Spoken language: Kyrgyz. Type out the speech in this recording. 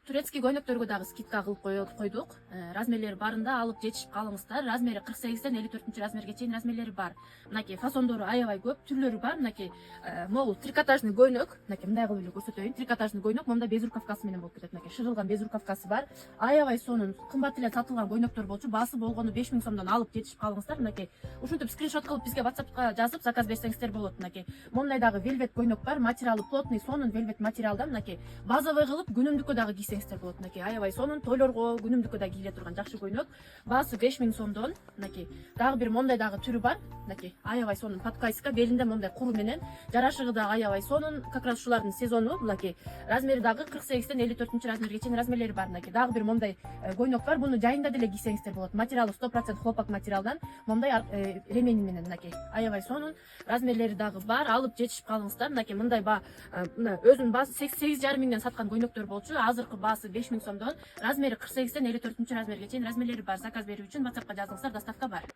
Турецкий көйнөктөргө дагы скидка кылып койдук. Размерлери барында алып жетишип калыңыздар. Размери 48ден 54 размерге чейин размерлери бар. Мынакей фасондору аябай көп, түрлөрү бар. Мынакей могул трикотажный көйнөк. Мынакей мындай кылып эле көрсөтөйүн. Трикотажный көйнөк, момундай без рукавкасы менен болуп кетет. Мынакей шырылган без рукавкасы бар. Аябай сонун кымбат эле сатылган көйнөктөр болчу. Баасы болгону 5000 сомдон алып жетишип калыңыздар. Мынакей ушинтип скриншот кылып бизге WhatsAppка жазып заказ берсеңиздер болот. Мынакей момундай дагы велвет көйнөк бар. Материалы плотный, сонун велвет материалда. Мынакей базовый кылып күнүмдүккө дагы кийсеңиздер болот. Мынакей аябай сонун, тойлорго, күнүмдүккө да кийиле турган жакшы көйнөк. Баасы 5000 сомдон. Мынакей дагы бир мондай дагы түрү бар. Мынакей аябай сонун подкайска, белинде мондай куру менен, жарашыгы да аябай сонун. Как раз ушулардын сезону. Мынакей размери дагы 48ден 54 размерге чейин размерлери бар. Мынакей дагы бир мондай көйнөк бар. Буну жайында деле кийсеңиздер болот. Материалы 100% хлопок материалдан, мондай ремень менен. Мынакей аябай сонун, размерлери дагы бар. Алып жетишип калыңыздар. Мынакей мындай мына өзүнүн баасы 8,5 миңден саткан көйнөктөр болчу. Азыркы баасы 5000 сомдон. Размери 48ден 54 размерге чейин размерлери бар. Заказ берүү үчүн WhatsAppка жазыңыздар, доставка бар.